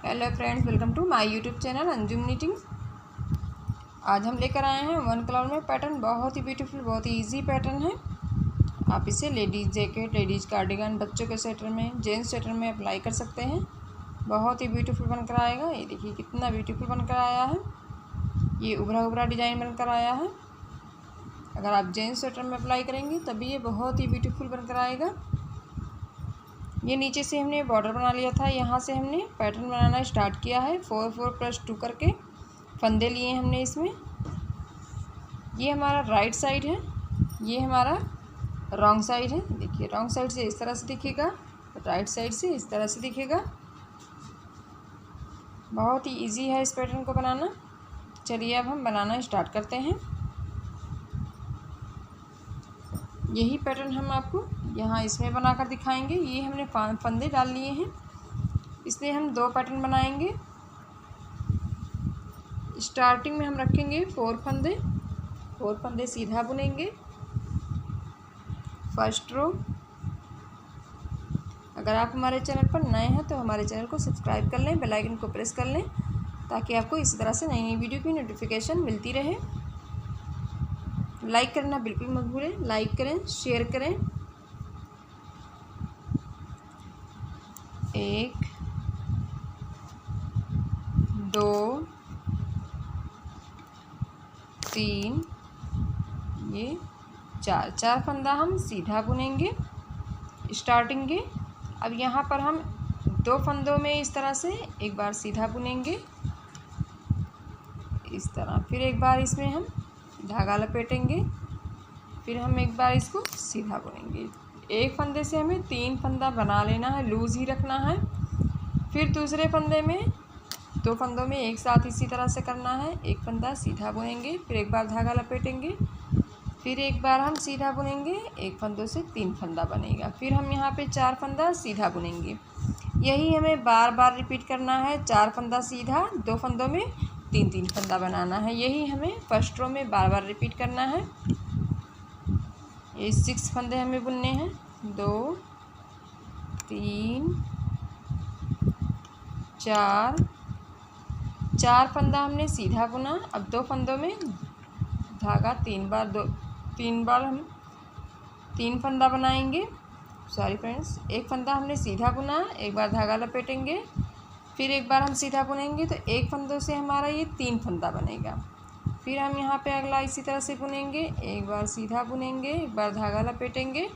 Hello friends, welcome to my YouTube channel Anjum knitting. आज हम लेकर आए हैं वन कलर में पैटर्न। बहुत ही ब्यूटीफुल, बहुत ही इजी पैटर्न है। आप इसे लेडीज़ जैकेट, लेडीज़ कार्डिगन, बच्चों के स्वेटर में, जेंट्स स्वेटर में अप्लाई कर सकते हैं। बहुत ही ब्यूटीफुल बनकर आएगा। ये देखिए कितना ब्यूटीफुल बनकर आया है। ये उभरा उभरा डिज़ाइन बनकर आया है। अगर आप जेंट्स स्वेटर में अप्लाई करेंगे तभी ये बहुत ही ब्यूटीफुल बनकर आएगा। ये नीचे से हमने बॉर्डर बना लिया था, यहाँ से हमने पैटर्न बनाना स्टार्ट किया है। 4-4+2 करके फंदे लिए हमने इसमें। ये हमारा राइट साइड है, ये हमारा रॉन्ग साइड है। देखिए रॉन्ग साइड से इस तरह से दिखेगा, राइट साइड से इस तरह से दिखेगा। बहुत ही इजी है इस पैटर्न को बनाना। चलिए अब हम बनाना स्टार्ट करते हैं। यही पैटर्न हम आपको यहाँ इसमें बनाकर दिखाएंगे। ये हमने फंदे डाल लिए हैं, इसलिए हम 2 पैटर्न बनाएंगे। स्टार्टिंग में हम रखेंगे 4 फंदे। 4 फंदे सीधा बुनेंगे फर्स्ट रो। अगर आप हमारे चैनल पर नए हैं तो हमारे चैनल को सब्सक्राइब कर लें, बेल आइकन को प्रेस कर लें, ताकि आपको इसी तरह से नई नई वीडियो की नोटिफिकेशन मिलती रहे। लाइक करना बिल्कुल मत भूलें, लाइक करें, शेयर करें। 1 2 3 ये 4 फंदा हम सीधा बुनेंगे स्टार्टिंग के। अब यहाँ पर हम 2 फंदों में इस तरह से एक बार सीधा बुनेंगे इस तरह, फिर एक बार इसमें हम धागा लपेटेंगे, फिर हम एक बार इसको सीधा बुनेंगे। एक फंदे से हमें 3 फंदा बना लेना है, लूज़ ही रखना है। फिर दूसरे फंदे में 2 फंदों में एक साथ इसी तरह से करना है। एक फंदा सीधा बुनेंगे, फिर एक बार धागा लपेटेंगे, फिर एक बार हम सीधा बुनेंगे। एक फंदों से 3 फंदा बनेगा, फिर हम यहाँ पे 4 फंदा सीधा बुनेंगे। यही हमें बार बार रिपीट करना है। 4 फंदा सीधा, 2 फंदों में 3-3 फंदा बनाना है। यही हमें फर्स्ट रो में बार बार रिपीट करना है। ये 6 फंदे हमें बुनने हैं। 2 3 4 फंदा हमने सीधा बुना। अब 2 फंदों में धागा 3 बार हम 3 फंदा बनाएंगे। सॉरी फ्रेंड्स, एक फंदा हमने सीधा बुना, एक बार धागा लपेटेंगे, फिर एक बार हम सीधा बुनेंगे, तो एक फंदों से हमारा ये 3 फंदा बनेगा। फिर हम यहाँ पे अगला इसी तरह से बुनेंगे। एक बार सीधा बुनेंगे, एक बार धागा लपेटेंगे,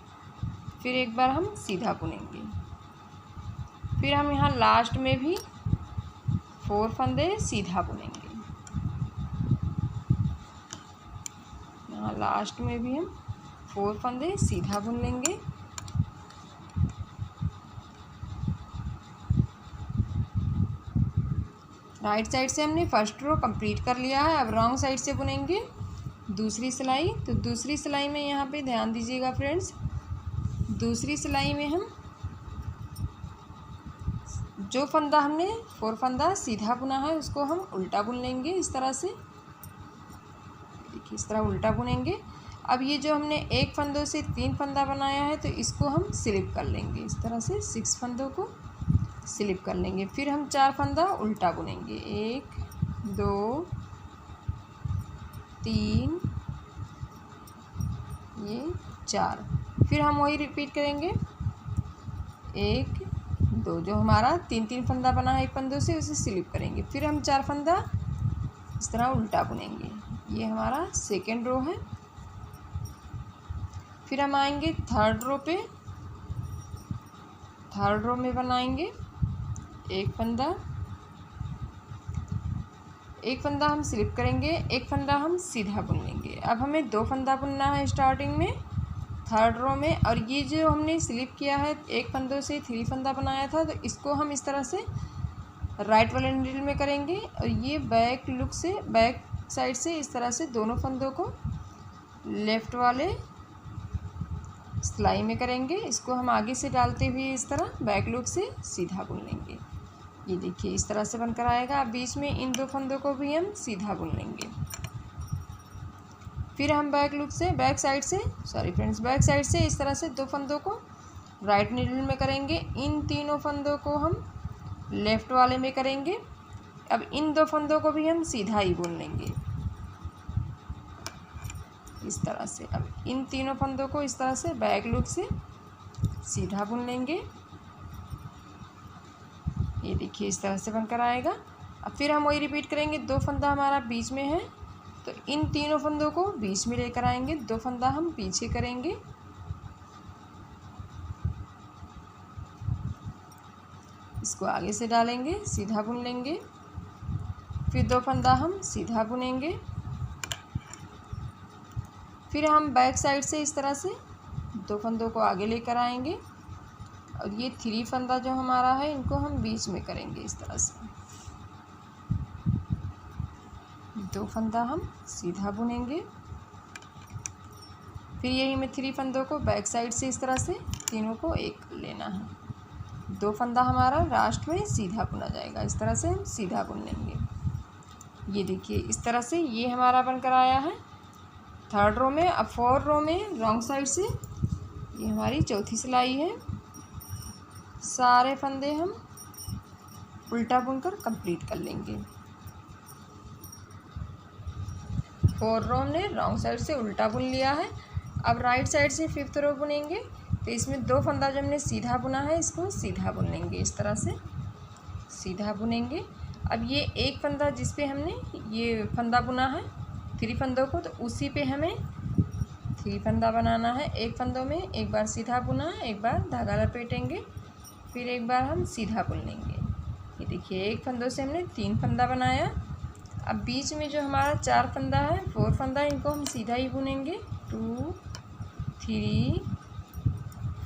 फिर एक बार हम सीधा बुनेंगे। फिर हम यहाँ लास्ट में भी 4 फंदे सीधा बुनेंगे। यहाँ लास्ट में भी हम 4 फंदे सीधा बुन लेंगे। राइट साइड से हमने फर्स्ट रो कंप्लीट कर लिया है। अब रॉन्ग साइड से बुनेंगे दूसरी सिलाई। तो दूसरी सिलाई में यहाँ पे ध्यान दीजिएगा फ्रेंड्स, दूसरी सिलाई में हम जो फंदा हमने 4 फंदा सीधा बुना है उसको हम उल्टा बुन लेंगे इस तरह से। देखिए इस तरह उल्टा बुनेंगे। अब ये जो हमने एक फंदों से 3 फंदा बनाया है तो इसको हम स्लिप कर लेंगे इस तरह से। 6 फंदों को स्लिप कर लेंगे, फिर हम 4 फंदा उल्टा बुनेंगे। 1 2 3 ये 4। फिर हम वही रिपीट करेंगे। 1 2 जो हमारा 3-3 फंदा बना है एक फंदों से, उसे स्लिप करेंगे। फिर हम 4 फंदा इस तरह उल्टा बुनेंगे। ये हमारा सेकेंड रो है। फिर हम आएंगे थर्ड रो पे। थर्ड रो में बनाएंगे एक फंदा हम स्लिप करेंगे, एक फंदा हम सीधा बुन लेंगे। अब हमें 2 फंदा बुनना है स्टार्टिंग में थर्ड रो में। और ये जो हमने स्लिप किया है एक फंदों से 3 फंदा बनाया था, तो इसको हम इस तरह से राइट वाले नीडल में करेंगे। और ये बैक लुक से, बैक साइड से इस तरह से दोनों फंदों को लेफ़्ट वाले सिलाई में करेंगे। इसको हम आगे से डालते हुए इस तरह बैक लुक से सीधा बुन लेंगे। ये देखिए इस तरह से बनकर आएगा। अब बीच में इन 2 फंदों को भी हम सीधा बुन लेंगे। फिर हम बैक लुक से, बैक साइड से, सॉरी फ्रेंड्स, बैक साइड से इस तरह से 2 फंदों को राइट नीडल में करेंगे। इन तीनों फंदों को हम लेफ़्ट वाले में करेंगे। अब इन 2 फंदों को भी हम सीधा ही बुन लेंगे इस तरह से। अब इन तीनों फंदों को इस तरह से बैक लूप से सीधा बुन लेंगे। ये देखिए इस तरह से बनकर आएगा। अब फिर हम वही रिपीट करेंगे। 2 फंदा हमारा बीच में है तो इन तीनों फंदों को बीच में लेकर आएंगे, 2 फंदा हम पीछे करेंगे। इसको आगे से डालेंगे, सीधा बुन लेंगे। फिर 2 फंदा हम सीधा बुनेंगे। फिर हम बैक साइड से इस तरह से 2 फंदों को आगे लेकर आएंगे और ये 3 फंदा जो हमारा है इनको हम बीच में करेंगे इस तरह से। 2 फंदा हम सीधा बुनेंगे। फिर यही में 3 फंदों को बैक साइड से इस तरह से तीनों को एक लेना है। 2 फंदा हमारा लास्ट में सीधा बुना जाएगा। इस तरह से हम सीधा बुन लेंगे। ये देखिए इस तरह से ये हमारा बनकर आया है 3rd रो में। अब 4th रो में रॉन्ग साइड से ये हमारी चौथी सिलाई है। सारे फंदे हम उल्टा बुनकर कंप्लीट कर लेंगे। 4th रो ने रॉन्ग साइड से उल्टा बुन लिया है। अब राइट साइड से 5th रो बुनेंगे तो इसमें 2 फंदा जो हमने सीधा बुना है इसको सीधा बुन लेंगे इस तरह से, सीधा बुनेंगे। अब ये एक फंदा जिस पे हमने ये फंदा बुना है 3 फंदों को, तो उसी पे हमें 3 फंदा बनाना है। एक फंदों में एक बार सीधा बुना, एक बार धागा लपेटेंगे, फिर एक बार हम सीधा बुन लेंगे। ये देखिए एक फंदों से हमने 3 फंदा बनाया। अब बीच में जो हमारा 4 फंदा है 4 फंदा इनको हम सीधा ही बुनेंगे 2 3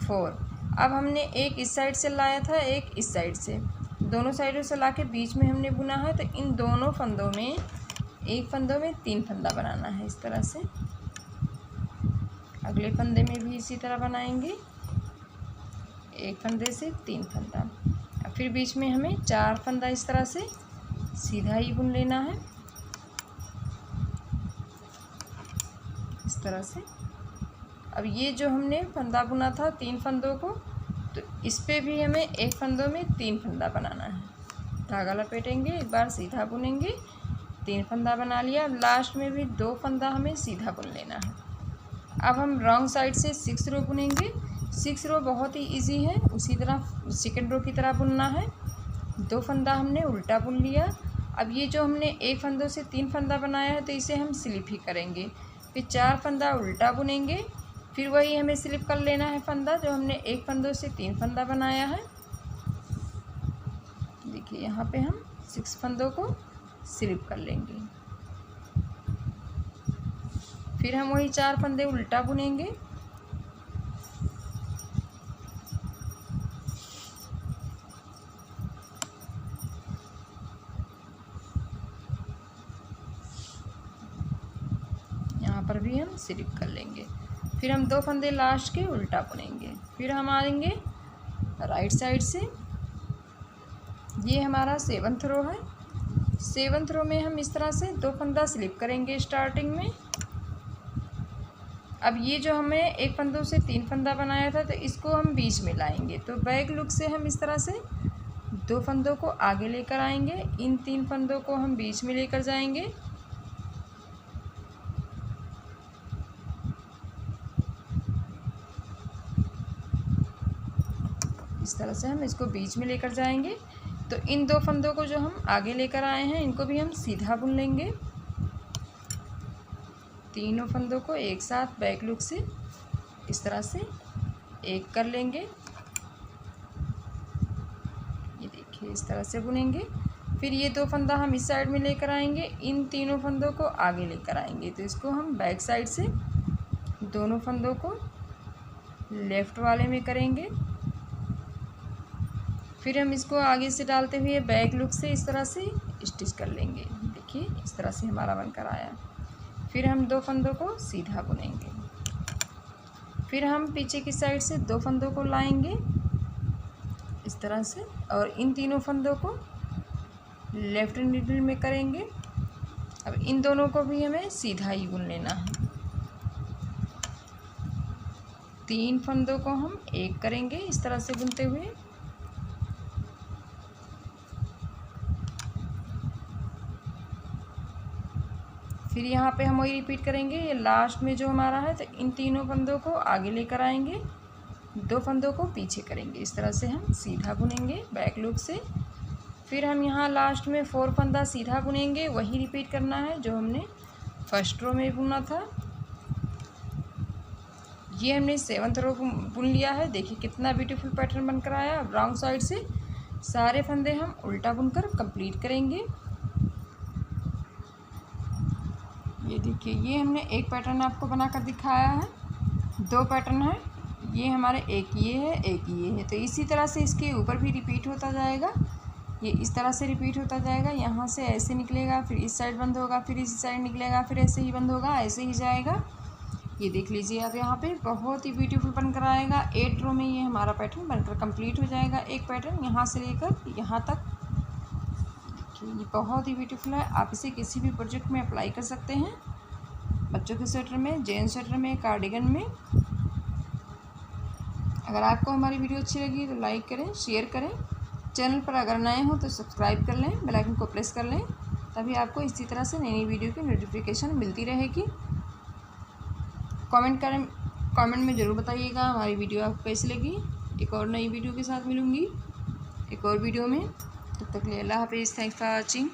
4। अब हमने एक इस साइड से लाया था, एक इस साइड से, दोनों साइडों से लाके बीच में हमने बुना है। तो इन दोनों फंदों में एक फंदों में 3 फंदा बनाना है इस तरह से। अगले फंदे में भी इसी तरह बनाएंगे, एक फंदे से 3 फंदा। अब फिर बीच में हमें 4 फंदा इस तरह से सीधा ही बुन लेना है इस तरह से। अब ये जो हमने फंदा बुना था 3 फंदों को, तो इस पे भी हमें एक फंदों में 3 फंदा बनाना है। धागा लपेटेंगे, एक बार सीधा बुनेंगे, 3 फंदा बना लिया। अब लास्ट में भी 2 फंदा हमें सीधा बुन लेना है। अब हम रॉन्ग साइड से 6 रो बुनेंगे। 6 रो बहुत ही इजी है, उसी तरह 2nd रो की तरह बुनना है। 2 फंदा हमने उल्टा बुन लिया। अब ये जो हमने एक फंदों से 3 फंदा बनाया है तो इसे हम स्लिप ही करेंगे। फिर 4 फंदा उल्टा बुनेंगे, फिर वही हमें स्लिप कर लेना है फंदा जो हमने एक फंदों से 3 फंदा बनाया है। देखिए यहाँ पे हम 6 फंदों को स्लिप कर लेंगे। फिर हम वही 4 फंदे उल्टा बुनेंगे। यहाँ पर भी हम स्लिप कर लेंगे। फिर हम 2 फंदे लास्ट के उल्टा बुनेंगे। फिर हम आएंगे राइट साइड से। ये हमारा 7th रो है। 7th रो में हम इस तरह से 2 फंदा स्लिप करेंगे स्टार्टिंग में। अब ये जो हमें एक फंदों से 3 फंदा बनाया था तो इसको हम बीच में लाएंगे। तो बैक लुक से हम इस तरह से 2 फंदों को आगे लेकर आएंगे, इन 3 फंदों को हम बीच में लेकर जाएंगे। इस तरह से हम इसको बीच में लेकर जाएंगे। तो इन 2 फंदों को जो हम आगे लेकर आए हैं इनको भी हम सीधा बुन लेंगे। तीनों फंदों को एक साथ बैक लुक से इस तरह से एक कर लेंगे। ये देखिए इस तरह से बुनेंगे। फिर ये 2 फंदा हम इस साइड में लेकर आएंगे, इन तीनों फंदों को आगे लेकर आएंगे। तो इसको हम बैक साइड से दोनों फंदों को लेफ़्ट वाले में करेंगे। फिर हम इसको आगे से डालते हुए बैक लुक से इस तरह से स्टिच कर लेंगे। देखिए इस तरह से हमारा बनकर आया। फिर हम 2 फंदों को सीधा बुनेंगे। फिर हम पीछे की साइड से 2 फंदों को लाएंगे इस तरह से और इन तीनों फंदों को लेफ्ट नीडल में करेंगे। अब इन दोनों को भी हमें सीधा ही बुन लेना है। 3 फंदों को हम एक करेंगे इस तरह से बुनते हुए। फिर यहाँ पे हम वही रिपीट करेंगे। ये लास्ट में जो हमारा है, तो इन तीनों फंदों को आगे लेकर आएंगे, 2 फंदों को पीछे करेंगे। इस तरह से हम सीधा बुनेंगे बैक लूप से। फिर हम यहाँ लास्ट में 4 फंदा सीधा बुनेंगे, वही रिपीट करना है जो हमने फर्स्ट रो में बुना था। ये हमने 7th रो बुन लिया है। देखिए कितना ब्यूटीफुल पैटर्न बनकर आया। अब राउंड साइड से सारे फंदे हम उल्टा बुनकर कंप्लीट करेंगे। ये देखिए, ये हमने एक पैटर्न आपको बनाकर दिखाया है, 2 पैटर्न है। ये हमारे एक ये है, एक ये है। तो इसी तरह से इसके ऊपर भी रिपीट होता जाएगा। ये इस तरह से रिपीट होता जाएगा। यहाँ से ऐसे निकलेगा, फिर इस साइड बंद होगा, फिर इस साइड निकलेगा, फिर ऐसे ही बंद होगा, ऐसे ही जाएगा। ये देख लीजिए आप, यहाँ पे बहुत ही ब्यूटीफुल बनकर आएगा। 8 रो में ये हमारा पैटर्न बनकर कंप्लीट हो जाएगा। एक पैटर्न यहाँ से लेकर यहाँ तक। देखिए ये बहुत ही ब्यूटीफुल है। आप इसे किसी भी प्रोजेक्ट में अप्लाई कर सकते हैं, बच्चों के स्वेटर में, जेंट्स स्वेटर में, कार्डिगन में। अगर आपको हमारी वीडियो अच्छी लगी तो लाइक करें, शेयर करें। चैनल पर अगर नए हो तो सब्सक्राइब कर लें, बेल आइकन को प्रेस कर लें, तभी आपको इसी तरह से नई नई वीडियो की नोटिफिकेशन मिलती रहेगी। कमेंट में ज़रूर बताइएगा हमारी वीडियो आपको कैसी लगी। एक और नई वीडियो के साथ मिलूँगी एक और वीडियो में। तब तक के लिए अल्लाह हाफिज़। Thanks for watching.